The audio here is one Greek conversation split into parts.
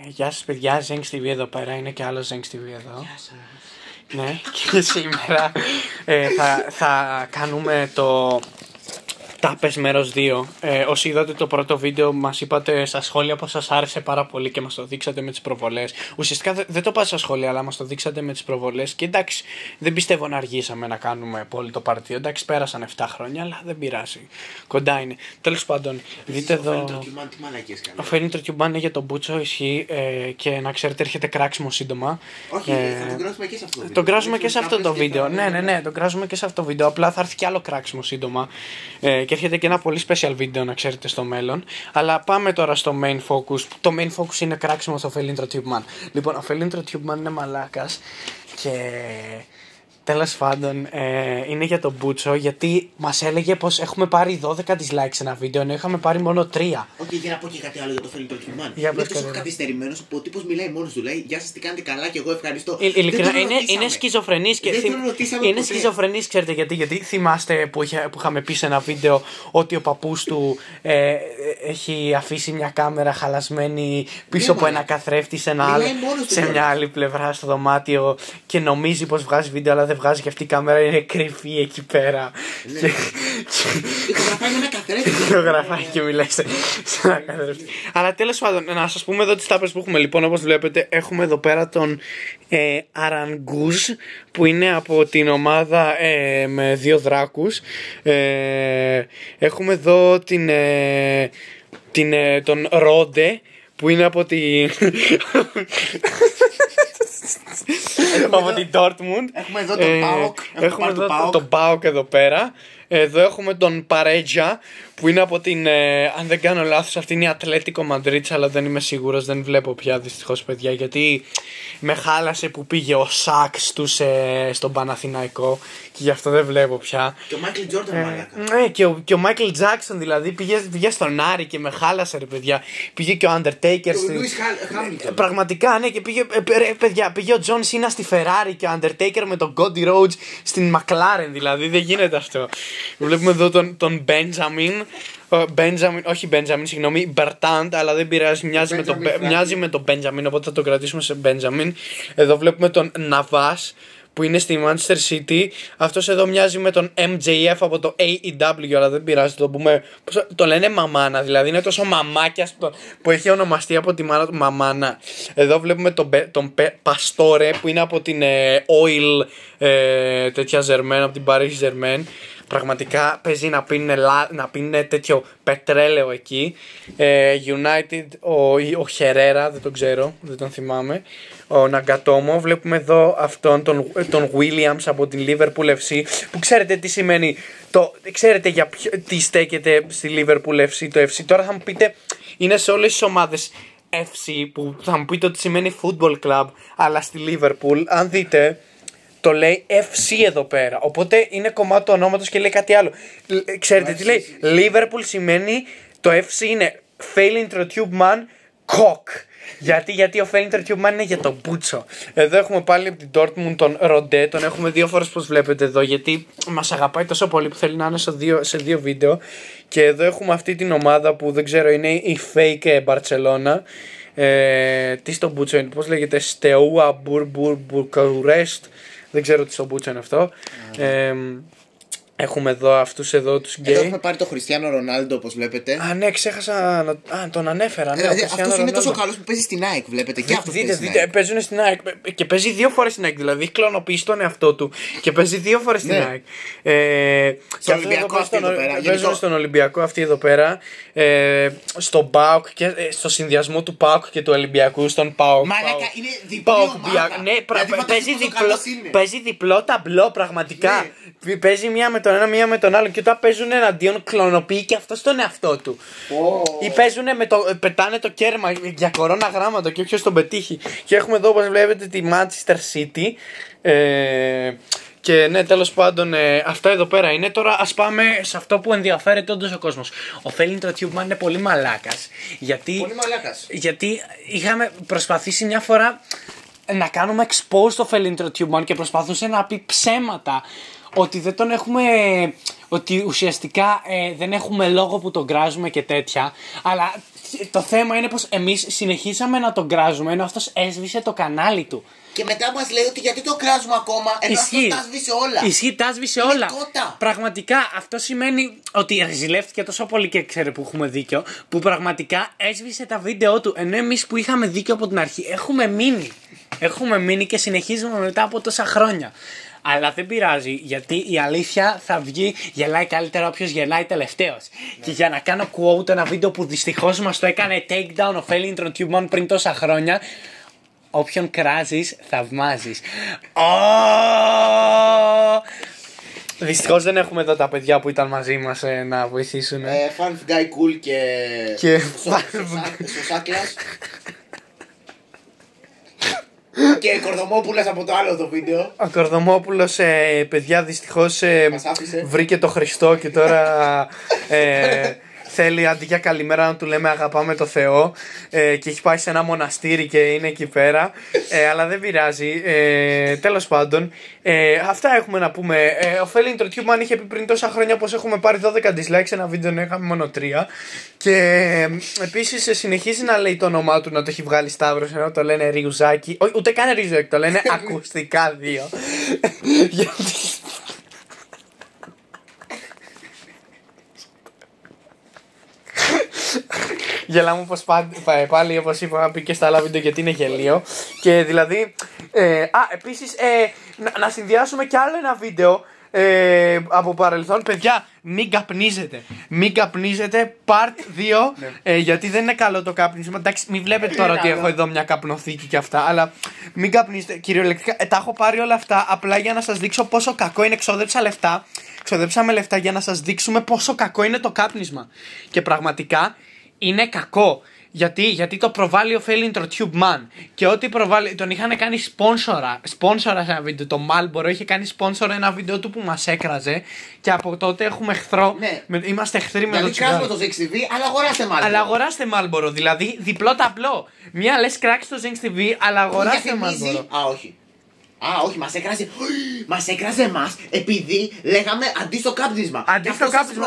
Γεια σας παιδιά, Zenx TV εδώ πέρα, είναι και άλλο Zenx TV εδώ. Γεια σας. Ναι, και σήμερα θα κάνουμε το τάπες μέρος 2. Όσοι είδατε το πρώτο βίντεο, μας είπατε στα σχόλια πως σας άρεσε πάρα πολύ και μας το δείξατε με τις προβολές. Ουσιαστικά δεν το πάτε στα σχόλια, αλλά μας το δείξατε με τις προβολές. Και εντάξει, δεν πιστεύω να αργήσαμε να κάνουμε πολύ το part 2. Εντάξει, πέρασαν 7 χρόνια, αλλά δεν πειράζει. Κοντά είναι. Τέλος πάντων, δείτε εδώ. Ο Φέρνητρο Τιουμπάν είναι για τον Μπούτσο, ισχύει. Και να ξέρετε, έρχεται κράξιμο σύντομα. Όχι, θα τον κράσουμε και σε αυτό το βίντεο. Τον κράζουμε και σε αυτό το βίντεο. Ναι, τον κράζουμε και σε αυτό το βίντεο. Απλά θα έρθει και άλλο κράξιμο σύντομα. Και έρχεται και ένα πολύ special βίντεο, να ξέρετε, στο μέλλον. Αλλά πάμε τώρα στο main focus. Το main focus είναι κράξιμο στο Φέρνητρο Τιουμπάν. Λοιπόν, ο Φέρνητρο Τιουμπάν είναι μαλάκας. Και τέλος πάντων είναι για τον Μπούτσο, γιατί μας έλεγε πως έχουμε πάρει 12 dislikes σε ένα βίντεο, ενώ είχαμε πάρει μόνο 3. Όχι, για να πω και κάτι άλλο για το Φέρνητρο Τιουμπάν. Είναι τόσο καθυστερημένος που ο τύπος μιλάει μόνος του. Λέει γεια σας, τι κάνετε, καλά, και εγώ ευχαριστώ. Ειλικρινά, είναι σχιζοφρενής. Δεν τον ρωτήσαμε είναι ποτέ. σχιζοφρενής, ξέρετε γιατί. Γιατί θυμάστε που είχαμε πει σε ένα βίντεο ότι ο παππούς του έχει αφήσει μια κάμερα χαλασμένη πίσω από ένα καθρέφτη σε μια άλλη πλευρά στο δωμάτιο και νομίζει πως βγάζει βίντεο, αλλά δεν βγάζει και αυτή η κάμερα είναι κρυφή εκεί πέρα. Ηχογραφάει με ένα καθρέφτη. Ηχογραφάει και μιλάει σε ένα καθρέφτη. Αλλά τέλος πάντων, να σας πούμε εδώ τις τάπες που έχουμε. Λοιπόν, όπως βλέπετε, έχουμε εδώ πέρα τον Αραγκούζ, που είναι από την ομάδα με 2 δράκους. Έχουμε εδώ τον Ρόντε, που είναι από την από την Dortmund. Έχουμε εδώ τον Πάοκ. Έχουμε εδώ τον Πάοκ εδώ πέρα. Εδώ έχουμε τον Παρέτζα, που είναι από την, αν δεν κάνω λάθος, αυτή είναι η Ατλέτικο Μαντρίτς, αλλά δεν είμαι σίγουρος, δεν βλέπω πια δυστυχώς, παιδιά, γιατί με χάλασε που πήγε ο Σάξ τους στον Παναθηναϊκό και γι' αυτό δεν βλέπω πια. Και ο Μάικλ Τζόρνταν, μαλάκα. Ναι, και ο Μάικλ Τζάκσον δηλαδή πήγε στον Άρη και με χάλασε, ρε παιδιά. Πήγε και ο Undertaker. Και ο Λούις Χάμιλτον. Πραγματικά, ναι, και πήγε ο Τζον Σίνα στη Ferrari και ο Undertaker με τον Cody Rhodes στην McLaren, δηλαδή δεν γίνεται αυτό. Βλέπουμε εδώ τον Benjamin. Συγγνώμη, Μπερτάντ, αλλά δεν πειράζει, μοιάζει με τον Benjamin, οπότε θα το κρατήσουμε σε Benjamin. Εδώ βλέπουμε τον Ναβάς, που είναι στη Manchester City. Αυτός εδώ μοιάζει με τον MJF από το AEW, αλλά δεν πειράζει, το πούμε. Το λένε Μαμάνα, δηλαδή είναι τόσο μαμάκιας που έχει ονομαστεί από τη μάνα του Μαμάνα. Εδώ βλέπουμε τον Παστόρε, που είναι από την Oil τέτοια Ζερμέν, από την Paris Ζερμέν. Πραγματικά παίζει να πίνουν τέτοιο πετρέλαιο εκεί. United, ο Χερέρα, δεν τον ξέρω, δεν τον θυμάμαι. Ο Ναγκατόμο. Βλέπουμε εδώ αυτόν τον Williams από την Liverpool FC, που ξέρετε τι σημαίνει, ξέρετε για τι στέκεται στη Liverpool FC το FC. Τώρα θα μου πείτε, είναι σε όλες τις ομάδες FC, που θα μου πείτε ότι σημαίνει football club, αλλά στη Liverpool, αν δείτε, το λέει FC εδώ πέρα. Οπότε είναι κομμάτι του ονόματος και λέει κάτι άλλο. Ξέρετε τι λέει? Liverpool σημαίνει, το FC είναι Φέρνητρο Τιουμπάν Cock. Γιατί ο Φέρνητρο Τιουμπάν είναι για τον Μπούτσο. Εδώ έχουμε πάλι από την Dortmund τον Ροντέ. Τον έχουμε 2 φορές, πως βλέπετε εδώ, γιατί μας αγαπάει τόσο πολύ που θέλει να είναι σε 2 βίντεο. Και εδώ έχουμε αυτή την ομάδα που δεν ξέρω, είναι η Fake Barcelona. Τι στο Μπούτσο είναι, πώς λέγεται? Στεούα Μπουρκουρέστ. Δεν ξέρω τι στο Μπούτσο είναι αυτό. Έχουμε εδώ αυτούς εδώ τους γκέι. Εδώ έχουμε πάρει τον Χριστιάνο Ρονάλντο, όπως βλέπετε. Α, ναι, ξέχασα να τον ανέφερα. Ναι, αυτός είναι τόσο καλός που παίζει στην ΑΕΚ, βλέπετε. Και αυτός δείτε, παίζουν στην ΑΕΚ. Και παίζει 2 φορές στην ΑΕΚ. Δηλαδή έχει κλωνοποιήσει τον εαυτό του και παίζει 2 φορές στην ΑΕΚ. Στον Ολυμπιακό αυτή εδώ πέρα. Παίζουν στον Ολυμπιακό αυτή εδώ πέρα. Στον ΠΑΟΚ και στο συνδυασμό του ΠΑΟΚ και του Ολυμπιακού στον ΠΑΟΚ. Μαλάκα, είναι διπλό ομάδα. Ναι, παίζει διπλό ταμπλό πραγματικά. Παίζει μία με τον ένα, μία με τον άλλο. Και όταν παίζουν εναντίον, κλωνοποιεί και αυτό τον εαυτό του. Ή παίζουν πετάνε το κέρμα για κορώνα γράμματα και όποιος τον πετύχει. Και έχουμε εδώ, όπως βλέπετε, τη Manchester City. Και ναι, τέλος πάντων, αυτά εδώ πέρα είναι. Τώρα ας πάμε σε αυτό που ενδιαφέρεται όντως ο κόσμος. Ο Φέρνητρο Τιουμπάν είναι πολύ μαλάκας. Γιατί είχαμε προσπαθήσει μια φορά να κάνουμε expose το Φέρνητρο Τιουμπάν και προσπαθούσε να πει ψέματα. Ότι δεν τον έχουμε, ότι ουσιαστικά δεν έχουμε λόγο που τον κράζουμε και τέτοια. Αλλά το θέμα είναι πως εμείς συνεχίσαμε να τον κράζουμε ενώ αυτός έσβησε το κανάλι του. Και μετά μας λέει ότι γιατί το κράζουμε ακόμα, ενώ αυτός τα σβήσε όλα. Ισχύει, τα σβήσε όλα. Πραγματικά αυτό σημαίνει ότι ρεζιλεύτηκε τόσο πολύ και ξέρει που έχουμε δίκιο, που πραγματικά έσβησε τα βίντεο του. Ενώ εμείς που είχαμε δίκιο από την αρχή έχουμε μείνει. Έχουμε μείνει και συνεχίζουμε μετά από τόσα χρόνια. Αλλά δεν πειράζει, γιατί η αλήθεια θα βγει, γελάει καλύτερα όποιος γελάει τελευταίος. Ναι. Και για να κάνω quote ένα βίντεο που δυστυχώς μας το έκανε takedown ο Felintron Tube Man πριν τόσα χρόνια. Όποιον κράζεις, θαυμάζεις. Δυστυχώς δεν έχουμε εδώ τα παιδιά που ήταν μαζί μας να βοηθήσουν. Fun guy cool και Σosaklas. Και Κορδομόπουλος από το άλλο το βίντεο. Ο Κορδομόπουλος, παιδιά, δυστυχώς βρήκε το Χριστό και τώρα θέλει αντί για καλημέρα να του λέμε αγαπάμε το Θεό, και έχει πάει σε ένα μοναστήρι και είναι εκεί πέρα, αλλά δεν πειράζει. Τέλος πάντων, αυτά έχουμε να πούμε. Ο Felintron Tube Man είχε πει πριν τόσα χρόνια πως έχουμε πάρει 12 dislikes ένα βίντεο, να είχαμε μόνο 3. Και επίσης συνεχίζει να λέει το όνομά του, να το έχει βγάλει Σταύρος, ενώ το λένε Ριουζάκι. Ούτε καν Ριουζάκι, το λένε ακουστικά 2. Γιατί... Γελάμε πως πάλι, όπως είπα, πει και στα άλλα βίντεο, γιατί είναι γελίο. Και δηλαδή, επίσης να συνδυάσουμε κι άλλο ένα βίντεο από παρελθόν. Παιδιά, μην καπνίζετε. Μην καπνίζετε, part 2, γιατί δεν είναι καλό το κάπνισμα. Εντάξει, μην βλέπετε τώρα ότι έχω εδώ μια καπνοθήκη και αυτά, αλλά μην καπνίζετε. Κυριολεκτικά, τα έχω πάρει όλα αυτά απλά για να σας δείξω πόσο κακό είναι. Ξοδέψαμε λεφτά για να σας δείξουμε πόσο κακό είναι το κάπνισμα. Και πραγματικά είναι κακό. Γιατί το προβάλλει ο Felintron Tube Man. Και ό,τι προβάλλει, τον είχαν κάνει σπόνσορα σε ένα βίντεο. Το Marlboro είχε κάνει σπόνσορα ένα βίντεο του που μας έκραζε. Και από τότε έχουμε εχθρό. Ναι. Είμαστε εχθροί με το τσιγάρο. Δηλαδή κράζουμε το Zinx TV, αλλά αγοράστε Marlboro. Αλλά αγοράστε Marlboro. Δηλαδή διπλό ταπλό. Μία λες κράξει το Zinx TV, αλλά αγοράστε Marlboro. Όχι, μας έκραζε εμάς επειδή λέγαμε αντί στο κάπνισμα. Αντί στο κάπνισμα.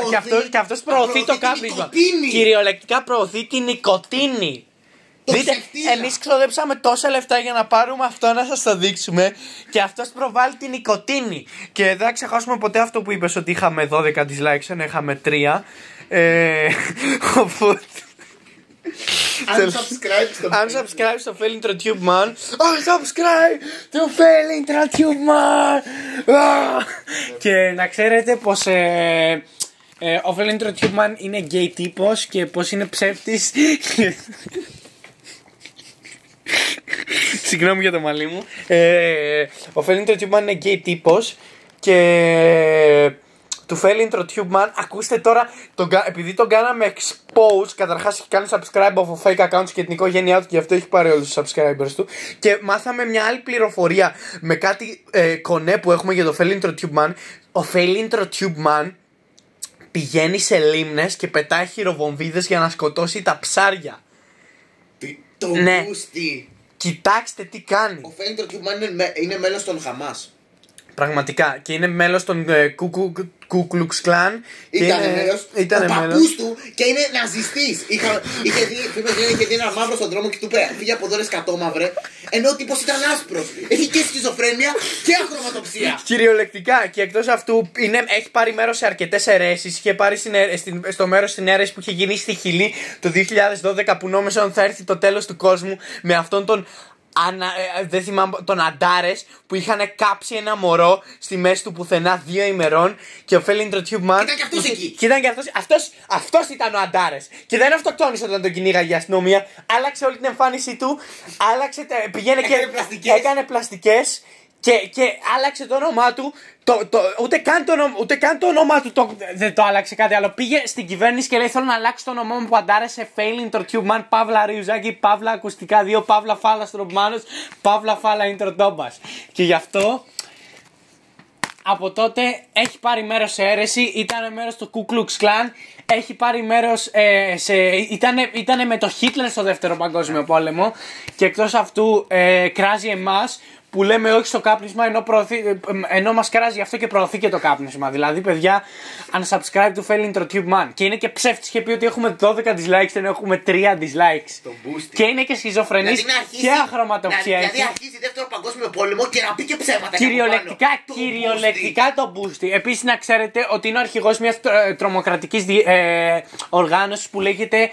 Και αυτός προωθεί το κάπνισμα. Κυριολεκτικά προωθεί την νοικοτήνη. Δείτε, εμείς ξοδέψαμε τόσα λεφτά για να πάρουμε αυτό να σας το δείξουμε, και αυτός προβάλλει την νοικοτήνη. Και δεν θα ξεχάσουμε ποτέ αυτό που είπες, ότι είχαμε 12 dislikes ενώ είχαμε 3. Οπότε... Unsubscribe στο Felintron Tube Man. Unsubscribe to Felintron Tube Man. Και να ξέρετε πως ο Felintron Tube Man είναι gay τύπος και πως είναι ψεύτης. Συγγνώμη για το μαλλί μου. Ο Felintron Tube Man είναι gay τύπος και... του Felintron Tube Man, ακούστε τώρα, επειδή τον κάναμε expose, καταρχάς έχει κάνει subscribe από fake accounts και την οικογένειά του, και γι' αυτό έχει πάρει όλους τους subscribers του, και μάθαμε μια άλλη πληροφορία με κάτι κονέ που έχουμε για το Felintron Tube Man. Ο Felintron Tube Man πηγαίνει σε λίμνες και πετάει χειροβομβίδες για να σκοτώσει τα ψάρια. Το γούστι. Κοιτάξτε τι κάνει. Ο Felintron Tube Man είναι μέλος των Χαμάς. Πραγματικά, και είναι μέλος των Ku Klux Klan. Ήταν ο παππούς του και είναι ναζιστής. Είχε δει ένα μαύρο στον δρόμο και του είπε φύγε από εδώ ρε σκατόμαυρε. Ενώ ο τύπος ήταν άσπρος. Έχει και σχιζοφρένεια και αχρωματοψία. Κυριολεκτικά. Και εκτός αυτού έχει πάρει μέρος σε αρκετές αιρέσεις. Είχε πάρει στο μέρος στην αίρεση που είχε γίνει στη Χιλή το 2012, που νόμιζαν ότι θα έρθει το τέλος του κόσμου με αυτόν τον... δεν θυμάμαι, τον Αντάρες, που είχαν κάψει ένα μωρό στη μέση του πουθενά 2 ημερών. Και ο Felintron Tube Man ήταν και αυτός εκεί. Και ήταν και αυτός ήταν ο Αντάρες. Και δεν αυτοκτόνησε όταν τον κυνήγαγε η αστυνομία. Άλλαξε όλη την εμφάνισή του. Πήγαινε και έκανε πλαστικές. Και άλλαξε το όνομά του. Ούτε καν το όνομά του δεν το άλλαξε κάτι άλλο. Πήγε στην κυβέρνηση και λέει: θέλω να αλλάξει το όνομά μου που αντάρεσε Felintron Tube Man, Παύλα Ριουζάκη, Παύλα Ακουστικά 2, Παύλα Φάλα Στρομπάνος, Παύλα Φάλα Ιντροτόμπας. Και γι' αυτό από τότε έχει πάρει μέρος σε αίρεση. Ήταν μέρος του Ku Klux Klan. Έχει πάρει μέρος ήτανε με το Χίτλερ στο δεύτερο παγκόσμιο πόλεμο. Και εκτός αυτού κράζει εμάς που λέμε όχι στο κάπνισμα ενώ μας κράζει γι' αυτό και προωθεί και το κάπνισμα. Δηλαδή, παιδιά, unsubscribe to Fail Intro Tube Man. Και είναι και ψεύτης και πει ότι έχουμε 12 dislikes ενώ έχουμε 3 dislikes. Και είναι και σχιζοφρενής και αχρωματοψία. Δηλαδή, αρχίζει δεύτερο παγκόσμιο πόλεμο και να πει και ψέματα. Κυριολεκτικά το Boosty. Επίσης, να ξέρετε ότι είναι ο αρχηγός μιας τρομοκρατικής οργάνωσης που λέγεται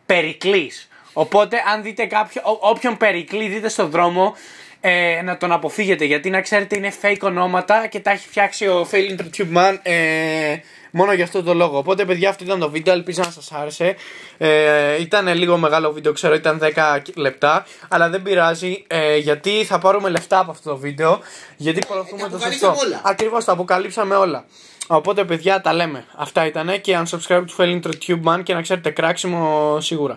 Περικλής. Οπότε, αν δείτε όποιον Περικλή δείτε στον δρόμο, να τον αποφύγετε. Γιατί να ξέρετε είναι fake ονόματα και τα έχει φτιάξει ο Fail Intro Tube Man μόνο για αυτό το λόγο. Οπότε, παιδιά, αυτό ήταν το βίντεο. Ελπίζω να σας άρεσε. Ήταν λίγο μεγάλο βίντεο, ξέρω, ήταν 10 λεπτά. Αλλά δεν πειράζει, γιατί θα πάρουμε λεφτά από αυτό το βίντεο. Γιατί προωθούμε το σωστό. Ακριβώς, τα αποκαλύψαμε όλα. Οπότε, παιδιά, τα λέμε. Αυτά ήτανε και unsubscribe to Fail Intro Tube Man και να ξέρετε κράξιμο σίγουρα.